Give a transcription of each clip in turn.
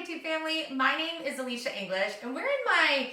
YouTube family. My name is Elysia English and we're in my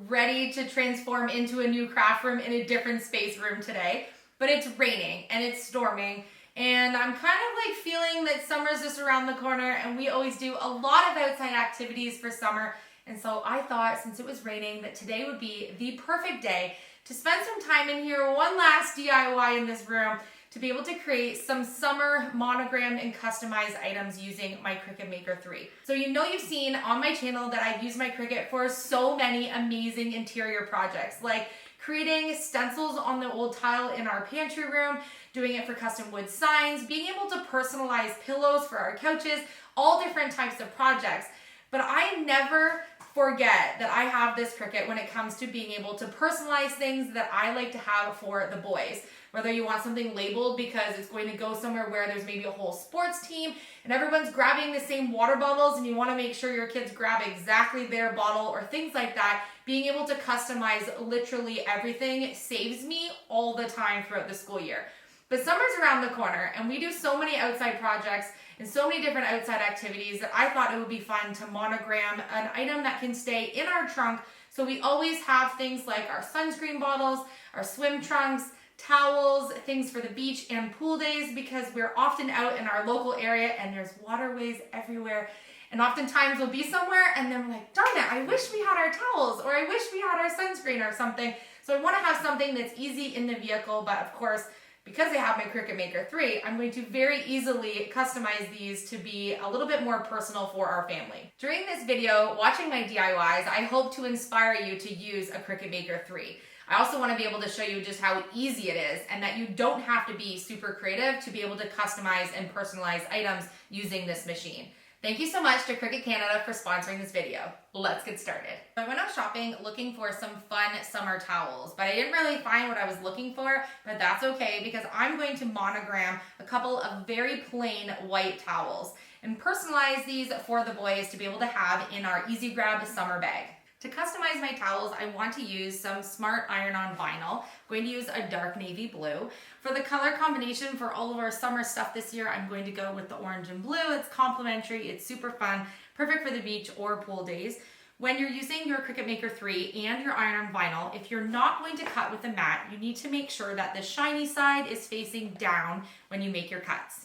ready to transform into a new craft room in a different space room today. But it's raining and it's storming and I'm kind of like feeling that summer's just around the corner, and we always do a lot of outside activities for summer. And so I thought, since it was raining, that today would be the perfect day to spend some time in here, one last DIY in this room, to be able to create some summer monogrammed and customized items using my Cricut Maker 3. So you've seen on my channel that I've used my Cricut for so many amazing interior projects, like creating stencils on the old tile in our pantry room, doing it for custom wood signs, being able to personalize pillows for our couches, all different types of projects. But I never forget that I have this Cricut when it comes to being able to personalize things that I like to have for the boys. Whether you want something labeled because it's going to go somewhere where there's maybe a whole sports team and everyone's grabbing the same water bottles and you want to make sure your kids grab exactly their bottle or things like that, being able to customize literally everything saves me all the time throughout the school year. But summer's around the corner and we do so many outside projects and so many different outside activities that I thought it would be fun to monogram an item that can stay in our trunk, so we always have things like our sunscreen bottles, our swim trunks, towels, things for the beach and pool days, because we're often out in our local area and there's waterways everywhere. And oftentimes we'll be somewhere and then we're like, darn it, I wish we had our towels, or I wish we had our sunscreen or something. So I want to have something that's easy in the vehicle, but of course, because I have my Cricut Maker 3, I'm going to very easily customize these to be a little bit more personal for our family. During this video, watching my DIYs, I hope to inspire you to use a Cricut Maker 3. I also want to be able to show you just how easy it is and that you don't have to be super creative to be able to customize and personalize items using this machine. Thank you so much to Cricut Canada for sponsoring this video. Let's get started. I went out shopping looking for some fun summer towels, but I didn't really find what I was looking for, but that's okay because I'm going to monogram a couple of very plain white towels and personalize these for the boys to be able to have in our Easy Grab summer bag. To customize my towels, I want to use some smart iron-on vinyl. I'm going to use a dark navy blue. For the color combination for all of our summer stuff this year, I'm going to go with the orange and blue. It's complementary, it's super fun, perfect for the beach or pool days. When you're using your Cricut Maker 3 and your iron-on vinyl, if you're not going to cut with a mat, you need to make sure that the shiny side is facing down when you make your cuts.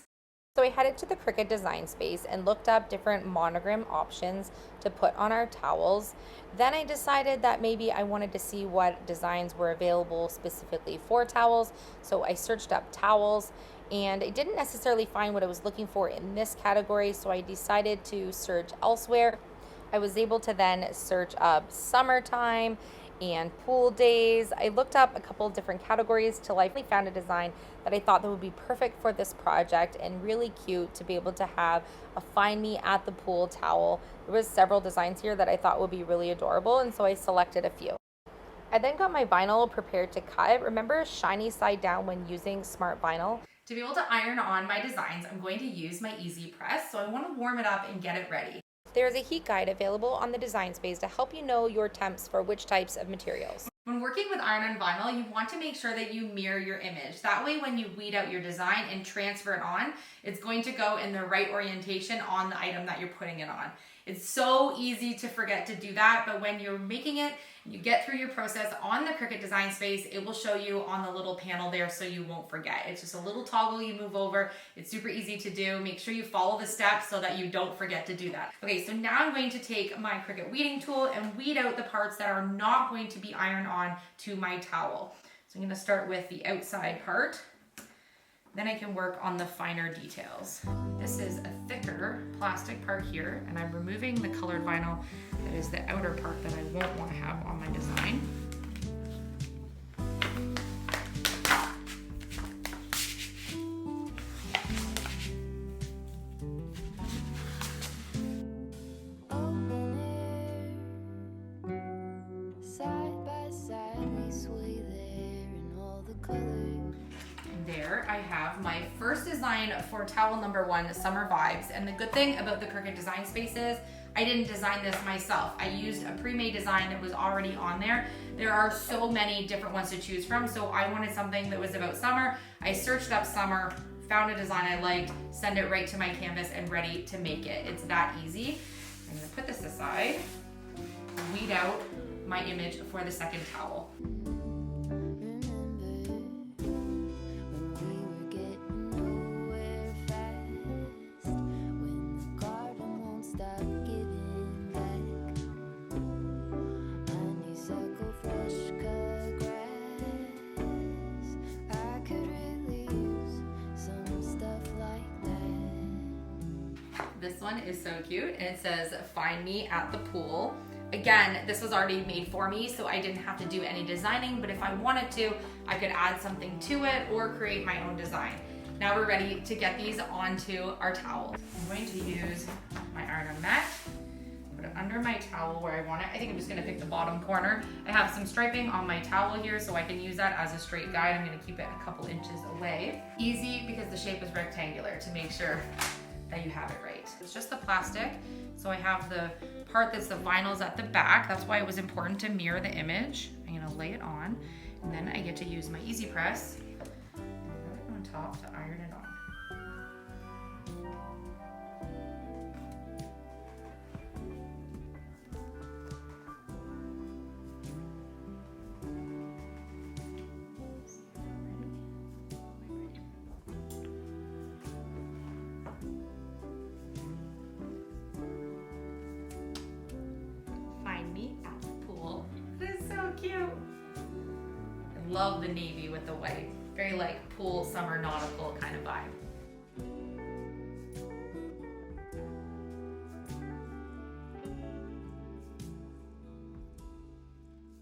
So I headed to the Cricut design space and looked up different monogram options to put on our towels. Then I decided that maybe I wanted to see what designs were available specifically for towels. So I searched up towels and I didn't necessarily find what I was looking for in this category, so I decided to search elsewhere. I was able to then search up summertime and pool days. I looked up a couple of different categories till I finally found a design that I thought that would be perfect for this project and really cute to be able to have a find me at the pool towel. There was several designs here that I thought would be really adorable, and so I selected a few. I then got my vinyl prepared to cut. Remember, shiny side down when using smart vinyl. To be able to iron on my designs, I'm going to use my Easy Press, so I want to warm it up and get it ready. There's a heat guide available on the design space to help you know your temps for which types of materials. When working with iron-on vinyl, you want to make sure that you mirror your image. That way when you weed out your design and transfer it on, it's going to go in the right orientation on the item that you're putting it on. It's so easy to forget to do that, but when you're making it, you get through your process on the Cricut design space, it will show you on the little panel there so you won't forget. It's just a little toggle you move over. It's super easy to do. Make sure you follow the steps so that you don't forget to do that. Okay, so now I'm going to take my Cricut weeding tool and weed out the parts that are not going to be ironed on to my towel. So I'm going to start with the outside part. Then I can work on the finer details. This is a thicker plastic part here, and I'm removing the colored vinyl that is the outer part that I won't want to have on my design. There I have my first design for towel number 1, Summer Vibes. And the good thing about the Cricut design space is I didn't design this myself. I used a pre-made design that was already on there. There are so many different ones to choose from, so I wanted something that was about summer. I searched up summer, found a design I liked, send it right to my canvas and ready to make it. It's that easy. I'm gonna put this aside, weed out my image for the second towel. This one is so cute, and it says, "Find me at the pool." Again, this was already made for me, so I didn't have to do any designing, but if I wanted to, I could add something to it or create my own design. Now we're ready to get these onto our towels. I'm going to use my iron-on mat, put it under my towel where I want it. I think I'm just gonna pick the bottom corner. I have some striping on my towel here, so I can use that as a straight guide. I'm gonna keep it a couple inches away. Easy, because the shape is rectangular, to make sure that you have it right. It's just the plastic. So I have the part that's the vinyls at the back. That's why it was important to mirror the image. I'm gonna lay it on, and then I get to use my Easy Press on top to iron it on. Cute. I love the navy with the white. Very like pool, summer, nautical kind of vibe.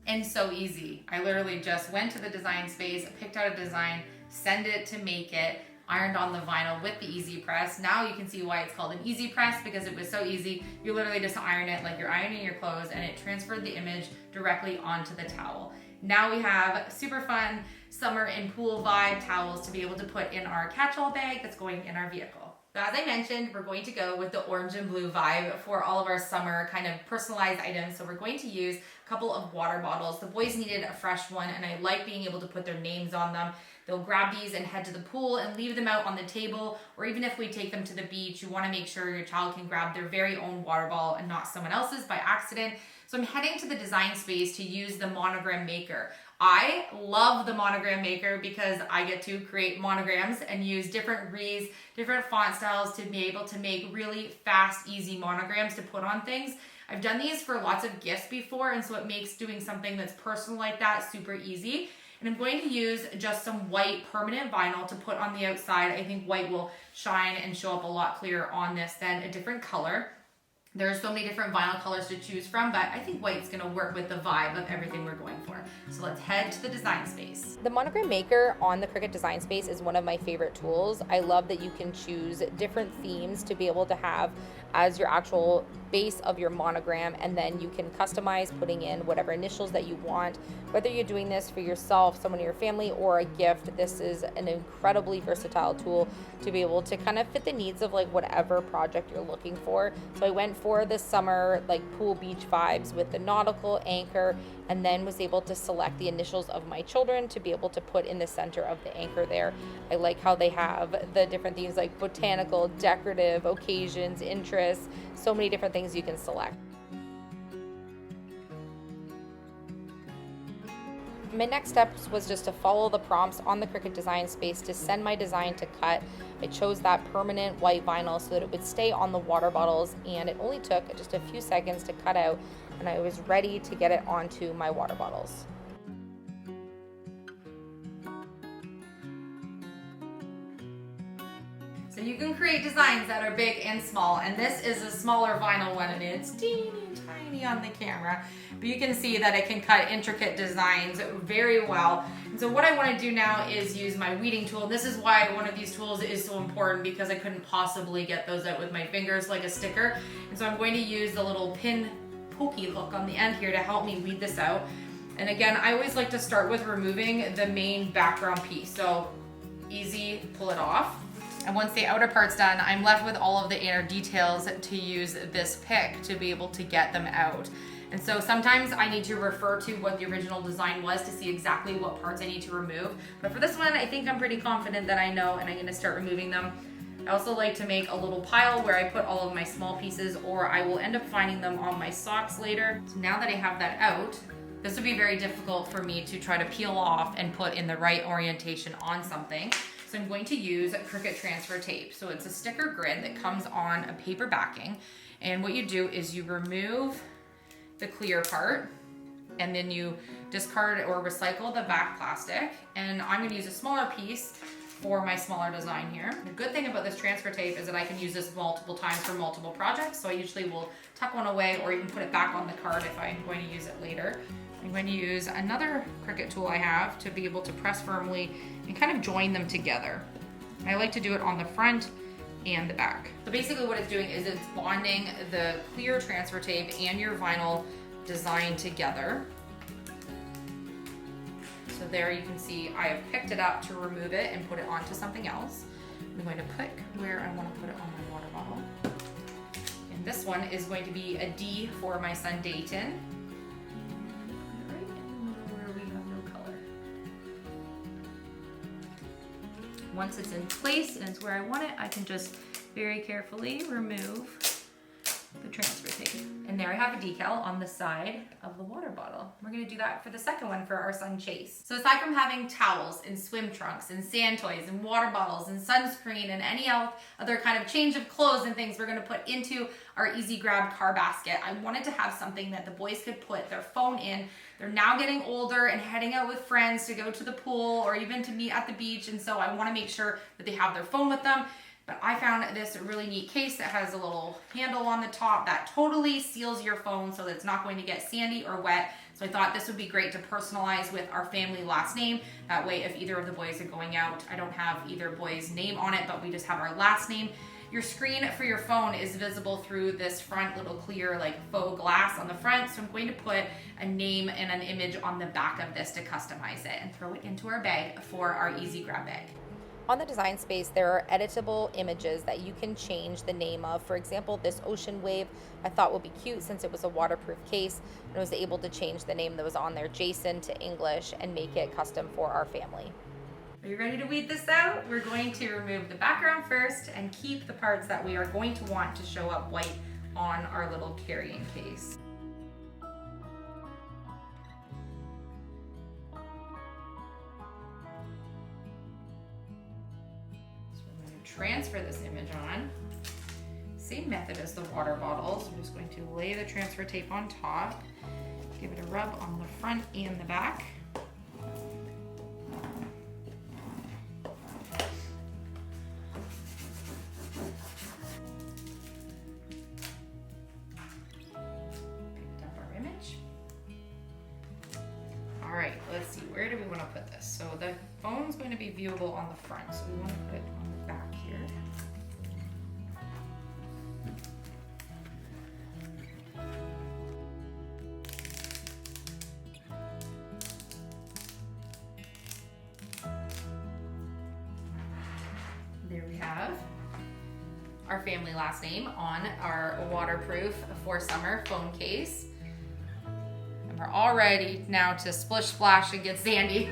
And so easy. I literally just went to the design space, picked out a design, sent it to make it, ironed on the vinyl with the Easy Press. Now you can see why it's called an Easy Press, because it was so easy. You literally just iron it like you're ironing your clothes, and it transferred the image directly onto the towel. Now we have super fun summer and pool vibe towels to be able to put in our catch-all bag that's going in our vehicle. So as I mentioned, we're going to go with the orange and blue vibe for all of our summer kind of personalized items. So we're going to use a couple of water bottles. The boys needed a fresh one, and I like being able to put their names on them. They'll grab these and head to the pool and leave them out on the table, or even if we take them to the beach, you want to make sure your child can grab their very own water bottle and not someone else's by accident. So I'm heading to the design space to use the Monogram Maker. I love the Monogram Maker because I get to create monograms and use different reeds, different font styles to be able to make really fast, easy monograms to put on things. I've done these for lots of gifts before, and so it makes doing something that's personal like that super easy. And I'm going to use just some white permanent vinyl to put on the outside. I think white will shine and show up a lot clearer on this than a different color. There's so many different vinyl colors to choose from, but I think white's gonna work with the vibe of everything we're going for. So let's head to the design space. The Monogram Maker on the Cricut Design Space is one of my favorite tools. I love that you can choose different themes to be able to have as your actual base of your monogram, and then you can customize putting in whatever initials that you want. Whether you're doing this for yourself, someone in your family, or a gift, this is an incredibly versatile tool to be able to kind of fit the needs of like whatever project you're looking for. So I went for the summer like pool beach vibes with the nautical anchor, and then was able to select the initials of my children to be able to put in the center of the anchor there. I like how they have the different themes like botanical, decorative, occasions, interests, so many different things you can select. My next steps was just to follow the prompts on the Cricut Design Space to send my design to cut. I chose that permanent white vinyl so that it would stay on the water bottles, and it only took just a few seconds to cut out, and I was ready to get it onto my water bottles. So you can create designs that are big and small, and this is a smaller vinyl one, and it's teeny tiny on the camera, but you can see that it can cut intricate designs very well. And so what I want to do now is use my weeding tool. This is why one of these tools is so important, because I couldn't possibly get those out with my fingers like a sticker. And so I'm going to use the little pin pokey look on the end here to help me weed this out. And again, I always like to start with removing the main background piece. So easy, pull it off. And once the outer part's done, I'm left with all of the inner details to use this pick to be able to get them out. And so sometimes I need to refer to what the original design was to see exactly what parts I need to remove. But for this one, I think I'm pretty confident that I know, and I'm gonna start removing them. I also like to make a little pile where I put all of my small pieces, or I will end up finding them on my socks later. So now that I have that out, this would be very difficult for me to try to peel off and put in the right orientation on something. So I'm going to use Cricut transfer tape. So it's a sticker grid that comes on a paper backing. And what you do is you remove the clear part, and then you discard or recycle the back plastic. And I'm gonna use a smaller piece for my smaller design here. The good thing about this transfer tape is that I can use this multiple times for multiple projects. So I usually will tuck one away or even put it back on the card if I'm going to use it later. I'm going to use another Cricut tool I have to be able to press firmly and kind of join them together. I like to do it on the front and the back. So basically what it's doing is it's bonding the clear transfer tape and your vinyl design together. So there you can see I have picked it up to remove it and put it onto something else. I'm going to pick where I want to put it on my water bottle. And this one is going to be a D for my son Dayton. Right in the middle where we have no color. Once it's in place and it's where I want it, I can just very carefully remove the transfer tape. And there I have a decal on the side of the water bottle. We're gonna do that for the second one for our son Chase. So aside from having towels and swim trunks and sand toys and water bottles and sunscreen and any other kind of change of clothes and things we're gonna put into our Easy Grab car basket, I wanted to have something that the boys could put their phone in. They're now getting older and heading out with friends to go to the pool or even to meet at the beach, and so I wanna make sure that they have their phone with them. But I found this really neat case that has a little handle on the top that totally seals your phone so that it's not going to get sandy or wet. So I thought this would be great to personalize with our family last name. That way, if either of the boys are going out, I don't have either boy's name on it, but we just have our last name. Your screen for your phone is visible through this front little clear like faux glass on the front. So I'm going to put a name and an image on the back of this to customize it and throw it into our bag for our Easy Grab bag. On the design space, there are editable images that you can change the name of. For example, this ocean wave I thought would be cute since it was a waterproof case, and I was able to change the name that was on there, Jason, to English, and make it custom for our family. Are you ready to weed this out? We're going to remove the background first and keep the parts that we are going to want to show up white on our little carrying case. Transfer this image on. Same method as the water bottles. I'm just going to lay the transfer tape on top, give it a rub on the front and the back. Picked up our image. All right, let's see, where do we want to put this? So the phone's going to be viewable on the front, so we want to put it on the back here. There we have our family last name on our waterproof for summer phone case. And we're all ready now to splish splash and get sandy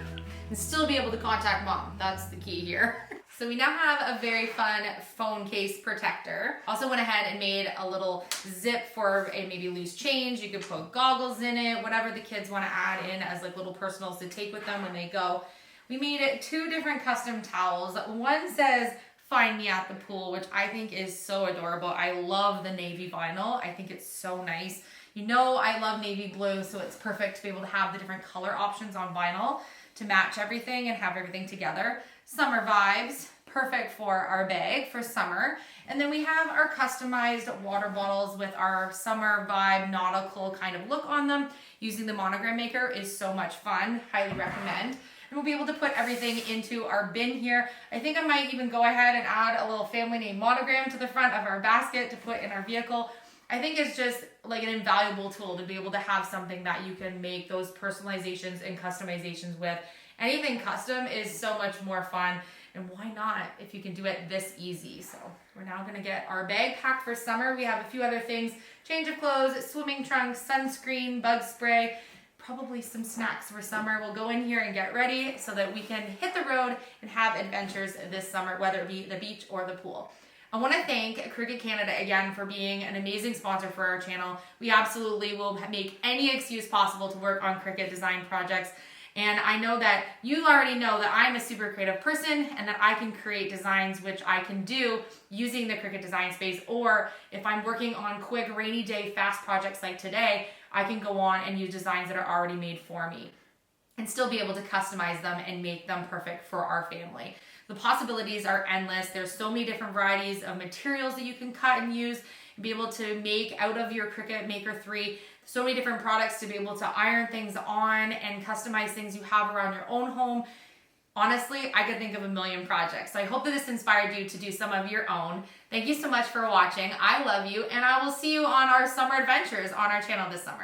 and still be able to contact mom. That's the key here. So we now have a very fun phone case protector. Also went ahead and made a little zip for a maybe loose change. You could put goggles in it, whatever the kids want to add in as like little personals to take with them when they go. We made it 2 different custom towels. One says, "Find me at the pool," which I think is so adorable. I love the navy vinyl. I think it's so nice. You know I love navy blue, so it's perfect to be able to have the different color options on vinyl to match everything and have everything together. Summer vibes, perfect for our bag for summer. And then we have our customized water bottles with our summer vibe nautical kind of look on them. Using the monogram maker is so much fun, highly recommend. And we'll be able to put everything into our bin here. I think I might even go ahead and add a little family name monogram to the front of our basket to put in our vehicle. I think it's just like an invaluable tool to be able to have something that you can make those personalizations and customizations with. Anything custom is so much more fun, and why not if you can do it this easy? So we're now gonna get our bag packed for summer. We have a few other things, change of clothes, swimming trunks, sunscreen, bug spray, probably some snacks for summer. We'll go in here and get ready so that we can hit the road and have adventures this summer, whether it be the beach or the pool. I want to thank Cricut Canada again for being an amazing sponsor for our channel. We absolutely will make any excuse possible to work on Cricut design projects. And I know that you already know that I'm a super creative person and that I can create designs which I can do using the Cricut design space, or if I'm working on quick rainy day fast projects like today, I can go on and use designs that are already made for me and still be able to customize them and make them perfect for our family. The possibilities are endless. There's so many different varieties of materials that you can cut and use and be able to make out of your Cricut Maker 3. So many different products to be able to iron things on and customize things you have around your own home. Honestly, I could think of a million projects. So I hope that this inspired you to do some of your own. Thank you so much for watching. I love you, and I will see you on our summer adventures on our channel this summer.